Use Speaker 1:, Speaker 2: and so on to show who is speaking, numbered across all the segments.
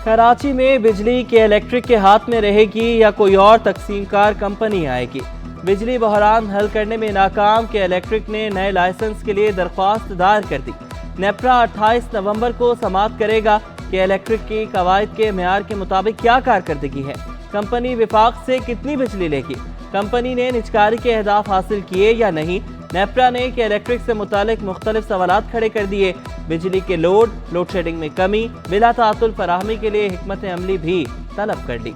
Speaker 1: कराची में बिजली के इलेक्ट्रिक के हाथ में रहेगी या कोई और तकसीमकार कंपनी आएगी। बिजली बहरान हल करने में नाकाम के इलेक्ट्रिक ने नए लाइसेंस के लिए दरख्वास्त दायर कर दी। नेपरा 28 नवंबर को समाप्त करेगा कि इलेक्ट्रिक की कवायद के मेयार के मुताबिक क्या कारकर्दगी है, कंपनी विफाक से कितनी बिजली लेगी, कंपनी ने निजकारी के अहदाफ हासिल किए या नहीं। नेपरा ने कि इलेक्ट्रिक से मुतालिक मुख्तलिफ सवालात खड़े कर दिए। बिजली के लोड शेडिंग में कमी, बिला तातुल फराहमी के लिए हिकमत अमली भी तलब कर दी।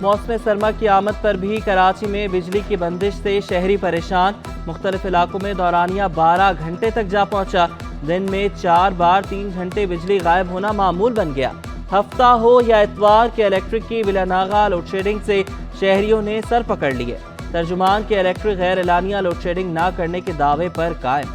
Speaker 1: मौसम सरमा की आमद पर भी कराची में बिजली की बंदिश से शहरी परेशान। मुख्तलिफ इलाकों में दौरानिया 12 घंटे तक जा पहुंचा। दिन में 4 बार 3 घंटे बिजली गायब होना मामूल बन गया। हफ्ता हो या इतवार के इलेक्ट्रिक की बिलानागा लोड शेडिंग से शहरियों ने सर पकड़ लिए। तर्जुमान के इलेक्ट्रिक गैर एलानिया लोड शेडिंग न करने के दावे पर कायम।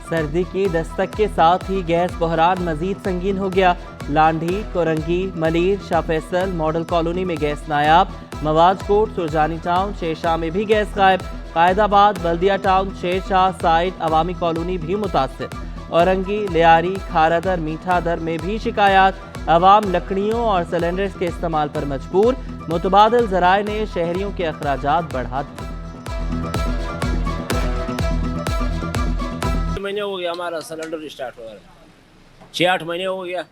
Speaker 1: सर्दी की दस्तक के साथ ही गैस बहरान मजीद संगीन हो गया। लांढी, कोरंगी, मलीर, शाह फैसल मॉडल कॉलोनी में गैस नायाब। मवाज कोट, सुरजानी टाउन, शेरशाह में भी गैस गायब। कायदाबाद, बल्दिया टाउन, शेरशाह साइड, अवामी कॉलोनी भी मुतासर। औरंगी, लियारी, खारादर, मीठादर में भी शिकायत। अवाम लकड़ियों और सिलेंडर्स के इस्तेमाल पर मजबूर। मुतबादिल ज़राए ने शहरियों के अखराजात बढ़ा दिए।
Speaker 2: महीने हो गया हमारा सिलेंडर स्टार्ट हो रहा है, 6-8 महीने हो गया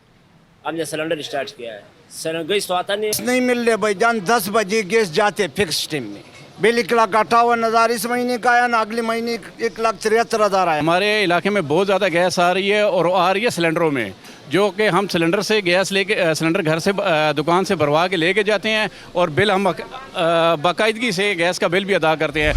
Speaker 2: हमने सिलेंडर स्टार्ट किया है। गैस तो आता नहीं
Speaker 3: मिल रहे भाई जान। 10 बजे गैस जाते फिक्स टाइम में। बिल 1,58,000 इस महीने का आया ना, अगले महीने 1,73,000 आया।
Speaker 4: हमारे इलाके में बहुत ज़्यादा गैस आ रही है और आ रही है सिलेंडरों में, जो कि हम सिलेंडर से गैस लेके सिलेंडर घर से दुकान से भरवा के लेके जाते हैं और बिल हम बाकायदगी से गैस का बिल भी अदा करते हैं।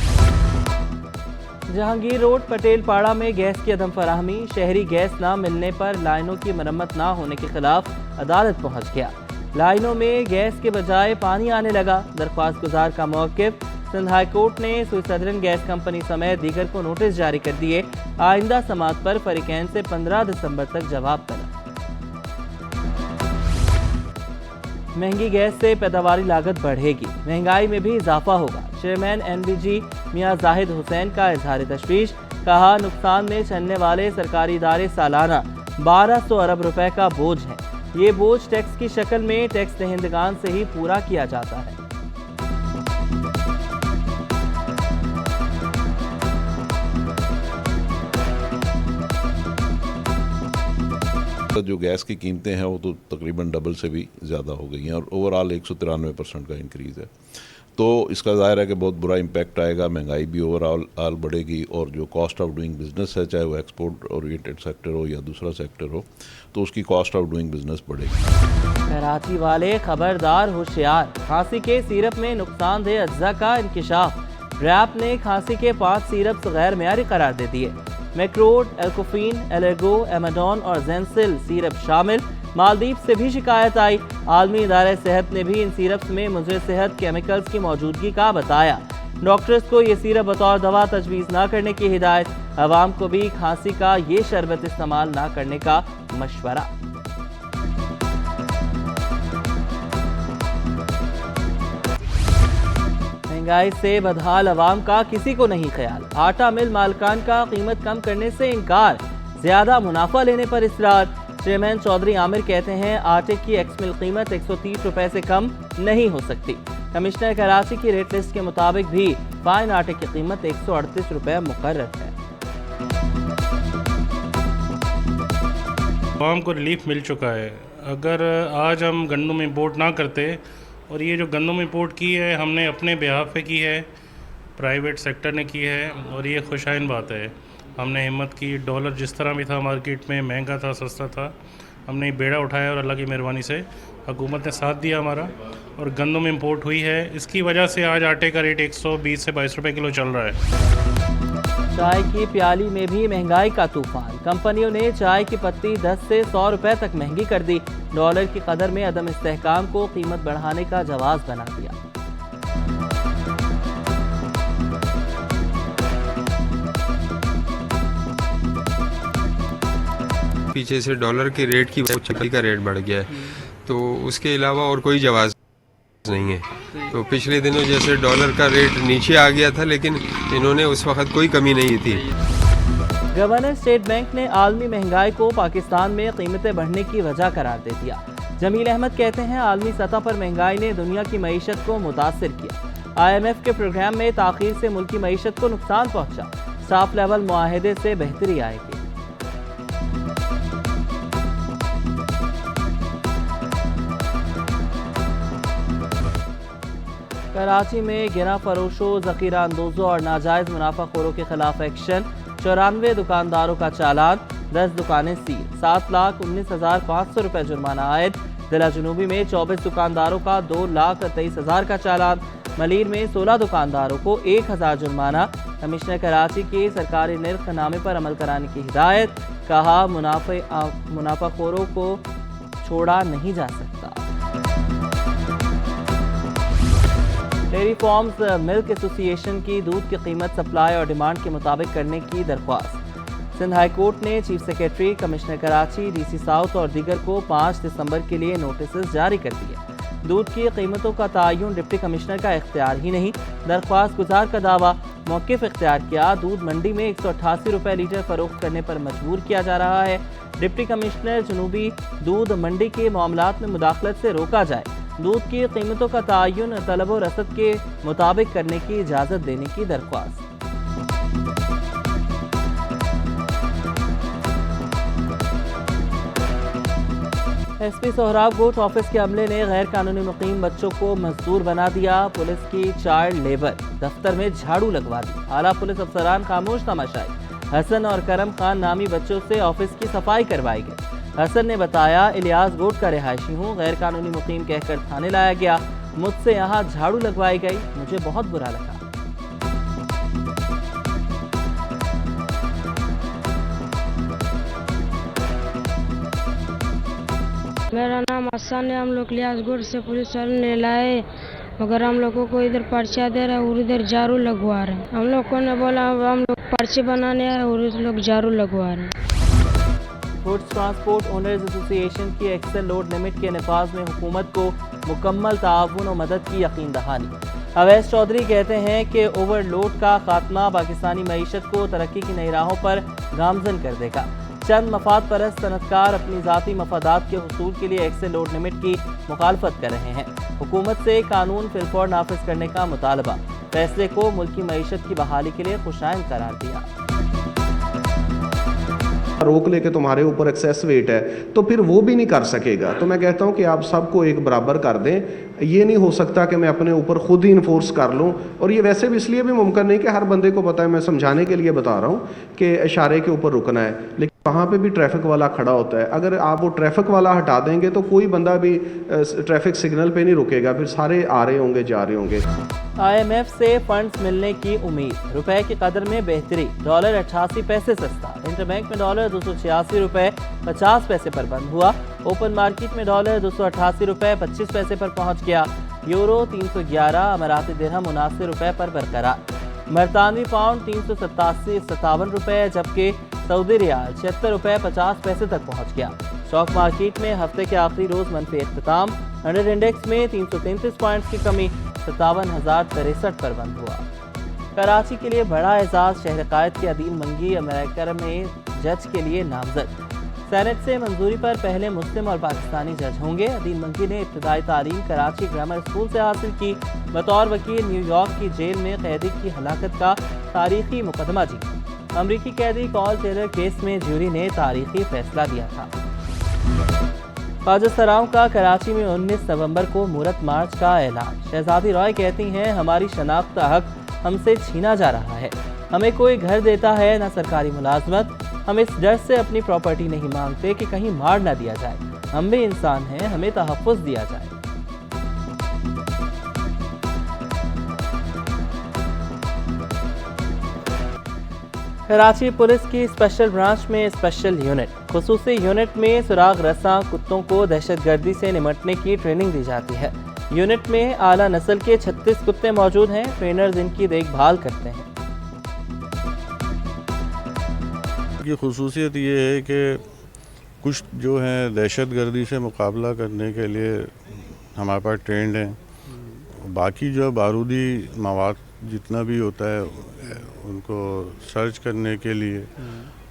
Speaker 1: जहांगीर रोड, पटेल पाड़ा में गैस की अदम फराहमी। शहरी गैस ना मिलने पर लाइनों की मरम्मत ना होने के खिलाफ अदालत पहुंच गया। लाइनों में गैस के बजाय पानी आने लगा। दरख्वास्त गुजार का मौक़िफ़। सिंध हाई कोर्ट ने स्विट्जरलैंड गैस कंपनी समेत दीगर को नोटिस जारी कर दिए। आइंदा समाअत पर फरीकैन से 15 दिसंबर तक जवाब तलब। महंगी गैस से पैदावारी लागत बढ़ेगी, महंगाई में भी इजाफा होगा। चेयरमैन NBG मियां जाहिद हुसैन का इजहार तशवीश। कहा, नुकसान में चलने वाले सरकारी इदारे सालाना 1200 अरब रुपए का बोझ है। ये बोझ टैक्स की शक्ल में टैक्स दहिंदगान से ही पूरा किया जाता है।
Speaker 5: जो गैस की कीमतें हैं वो तो तकरीबन डबल से भी ज़्यादा हो गई हैं और ओवरऑल 193% का इंक्रीज़ है। तो इसका ज़ाहिर है कि बहुत बुरा इम्पैक्ट आएगा, महंगाई भी ओवरऑल बढ़ेगी और जो कॉस्ट ऑफ डूइंग बिज़नेस है, चाहे वो एक्सपोर्ट ओरिएंटेड सेक्टर हो या दूसरा सेक्टर हो, तो उसकी कॉस्ट ऑफ डूइंग बिज़नेस बढ़ेगी।
Speaker 1: कराची वाले खबरदार, होशियार। खांसी के सिरप में नुकसानदेह अज्जा का इंकिशाफ। रैप ने खांसी के 5 सिरप गैर मेयारी करार दे दिए। मैक्रोड, एल्कोफिन, एलर्गो, एमाडोन और जेंसिल सिरप शामिल। मालदीव से भी शिकायत आई। आलमी इदारे सेहत ने भी इन सिरप्स में मुज़र सेहत केमिकल्स की मौजूदगी का बताया। डॉक्टर्स को ये सिरप बतौर दवा तजवीज़ ना करने की हिदायत। अवाम को भी खांसी का ये शरबत इस्तेमाल ना करने का मशवरा। महंगाई से बदहाल अवाम का किसी को नहीं ख्याल। आटा मिल मालकान का कीमत कम करने से इनकार, ज्यादा मुनाफा लेने पर इसरार। चेयरमैन चौधरी आमिर कहते हैं, आटे की एक्स मिल कीमत 130 रुपए से कम नहीं हो सकती। कमिश्नर कराची की रेट लिस्ट के मुताबिक भी फाइन आटे की कीमत 138 रुपए मुकर्रर है।
Speaker 6: आवाम को रिलीफ मिल चुका है। अगर आज हम गंदम इम्पोर्ट ना करते, और ये जो गंदम इम्पोर्ट की है हमने अपने बिहाफ पे की है, प्राइवेट सेक्टर ने की है और ये खुशाइन बात है। हमने हिम्मत की। डॉलर जिस तरह भी था मार्केट में, महंगा था, सस्ता था, हमने बेड़ा उठाया और अल्लाह की मेहरबानी से हुकूमत ने साथ दिया हमारा और गंदम इम्पोर्ट हुई है। इसकी वजह से आज आटे का रेट 120 से 22 रुपये किलो चल रहा है।
Speaker 1: चाय की प्याली में भी महंगाई का तूफान। कंपनियों ने चाय की पत्ती 10 से 100 रुपए तक महंगी कर दी। डॉलर की कदर में अदम इस्तेहकाम को कीमत बढ़ाने का जवाब बना दिया।
Speaker 7: पीछे से डॉलर के रेट की वजह से का रेट बढ़ गया है, तो उसके अलावा और कोई जवाब नहीं है। तो पिछले दिनों जैसे डॉलर का रेट नीचे आ गया था, लेकिन इन्होंने उस वक्त कोई कमी नहीं थी।
Speaker 1: गवर्नर स्टेट बैंक ने आलमी महंगाई को पाकिस्तान में कीमतें बढ़ने की वजह करार दे दिया। जमील अहमद कहते हैं आलमी सतह पर महंगाई ने दुनिया की मईशत को मुतासिर किया। IMF के प्रोग्राम में ताखीर से मुल्की मईशत को नुकसान पहुंचा। स्टाफ लेवल मुआहदे से बेहतरी आएगी। कराची में गिरा फरोशों, जखीरा अंदोजों और नाजायज मुनाफाखोरों के खिलाफ एक्शन। 94 दुकानदारों का चालान, 10 दुकानें सील, 7,19,500 रुपए जुर्माना आयद। जिला जुनूबी में 24 दुकानदारों का 2,23,000 का चालान। मलीर में 16 दुकानदारों को 1,000 जुर्माना। कमिश्नर कराची के सरकारी निर्खनामे पर अमल कराने की हिदायत। कहा मुनाफाखोरों को छोड़ा नहीं जा सकता। डेयरी फार्म्स मिल्क एसोसिएशन की दूध की कीमत सप्लाई और डिमांड के मुताबिक करने की दरख्वास्त। सिंध हाई कोर्ट ने chief secretary, commissioner Karachi, DC south और दीगर को 5 दिसंबर के लिए नोटिस जारी कर दिए। दूध की कीमतों का तयन डिप्टी कमिश्नर का इख्तियार ही नहीं, दरख्वास्त गुजार का दावा। मौक़िफ़ इख्तियार किया, दूध मंडी में 188 रुपये लीटर फरोख्त करने पर मजबूर किया जा रहा है। डिप्टी कमिश्नर जुनूबी, दूध मंडी के मामलात में मुदाखलत से रोका जाए। दूध की कीमतों का तयन तलब व रसद के मुताबिक करने की इजाज़त देने की दरख्वास्त। SP सोहराब गोट ऑफिस के अमले ने गैर कानूनी मुकीम बच्चों को मजदूर बना दिया। पुलिस की चाइल्ड लेबर, दफ्तर में झाड़ू लगवा दी। आला पुलिस अफसरान खामोश तमाशाई। हसन और करम खान नामी बच्चों से ऑफिस की सफाई करवाई गई। हसन ने बताया, इलियास गोट का रिहायशी हूँ, गैर कानूनी मुकीम कहकर थाने लाया गया। मुझसे यहाँ झाड़ू लगवाई गई, मुझे बहुत बुरा लगा।
Speaker 8: मेरा नाम हसन है। हम लोग इलियास गोट से पुलिस वाले ने लाए, मगर हम लोगों को इधर पर्चा दे रहा है और इधर झाड़ू लगवा रहे हैं। हम लोग को ने बोला हम लोग पर्चे बनाने आए और इस लोग झाड़ू लगवा रहे हैं।
Speaker 1: गुड्स ट्रांसपोर्ट ओनर्स एसोसिएशन की एक्सेल लोड लिमिट के नफाज में हुकूमत को मुकम्मल ताउन और मदद की यकीन दहानी। अवैस चौधरी कहते हैं कि ओवरलोड का खात्मा पाकिस्तानी मईशत को तरक्की की नई राहों पर गामजन कर देगा। चंद मफाद परस्त सनतकार अपनी ज़ाती मफादात के हुसूल के लिए एक्सेल लोड लिमिट की मुखालफत कर रहे हैं। हुकूमत से कानून फिलफौर नाफिज करने का मुतालबा। फैसले को मुल्की मईशत की बहाली के लिए खुशाइन करार दिया।
Speaker 9: रोक लेके तुम्हारे ऊपर एक्सेस वेट है तो फिर वो भी नहीं कर सकेगा। तो मैं कहता हूँ कि आप सबको एक बराबर कर दें। ये नहीं हो सकता कि मैं अपने ऊपर खुद ही इन्फोर्स कर लूँ, और ये वैसे भी इसलिए भी मुमकिन नहीं कि हर बंदे को पता है। मैं समझाने के लिए बता रहा हूँ कि इशारे के ऊपर रुकना है, लेकिन वहाँ पे भी ट्रैफिक वाला खड़ा होता है। अगर आप वो ट्रैफिक वाला हटा देंगे तो कोई बंदा भी ट्रैफिक सिग्नल पे नहीं रुकेगा, फिर सारे आ रहे होंगे जा रहे होंगे।
Speaker 1: IMF से फंड्स मिलने की उम्मीद। रुपए की कदर में बेहतरी, डॉलर 88 पैसे सस्ता। इंटरबैंक में डॉलर 286 रुपये 50 पैसे पर बंद हुआ। ओपन मार्केट में डॉलर 288 रुपये 25 पैसे पर पहुंच गया। यूरो 311, अमाराती दिरहम 79 रुपये पर बरकरार। बरतानवी पाउंड 357 रुपये, जबकि सऊदी रियाल 76 रुपये 50 पैसे तक पहुंच गया। स्टॉक मार्केट में हफ्ते के आखिरी रोज मनफी इख्तिताम। हंड्रेड इंडेक्स में 333 पॉइंट्स की कमी 57,063 पर बंद हुआ। कराची के लिए बड़ा एजाज, शहर कायद के अदील मंगी अमेरिका में जज के लिए नामजद। सेनेट से मंजूरी पर पहले मुस्लिम और पाकिस्तानी जज होंगे। अदील मंगी ने इब्तदाई तालीम कराची ग्रामर स्कूल से हासिल की। बतौर वकील न्यूयॉर्क की जेल में कैदी की हलाकत का तारीखी मुकदमा जीता। अमरीकी कैदी कॉल टेलर केस में ज्यूरी ने तारीखी फैसला दिया था। ख्वाजा सराओं का कराची में 19 नवंबर को मूरत मार्च का ऐलान। शहजादी रॉय कहती हैं, हमारी शनाख्त का हक हमसे छीना जा रहा है। हमें कोई घर देता है न सरकारी मुलाजमत। हम इस डर से अपनी प्रॉपर्टी नहीं मांगते कि कहीं मार न दिया जाए। हम भी इंसान हैं, हमें तहफ़्फ़ुज़ दिया जाए। कराची पुलिस की स्पेशल ब्रांच में स्पेशल यूनिट। खुसूसी यूनिट में सुराग रस्सा कुत्तों को दहशतगर्दी से निपटने की ट्रेनिंग दी जाती है। यूनिट में आला नस्ल के 36 कुत्ते मौजूद हैं। ट्रेनर्स इनकी देखभाल करते हैं।
Speaker 10: की खुसूसियत ये है कि कुछ जो है दहशतगर्दी से मुकाबला करने के लिए हमारे पास ट्रेंड हैं, बाकी जो बारूदी मवाद जितना भी होता है उनको सर्च करने के लिए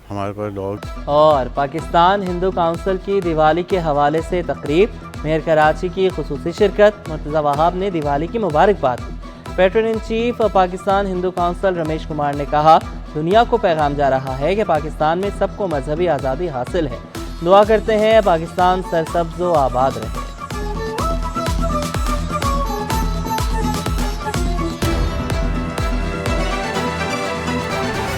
Speaker 10: हमारे पास डॉग।
Speaker 1: और पाकिस्तान हिंदू काउंसिल की दिवाली के हवाले से तकरीब, मेयर कराची की खुसूसी शिरकत, मुर्तज़ा वहाब ने दिवाली की मुबारकबाद दी। Patron in chief Pakistan Hindu council Ramesh Kumar ने कहा, दुनिया को पैगाम जा रहा है कि पाकिस्तान में सबको मजहबी आज़ादी हासिल है। दुआ करते हैं पाकिस्तान सरसब्ज़ व आबाद रहे।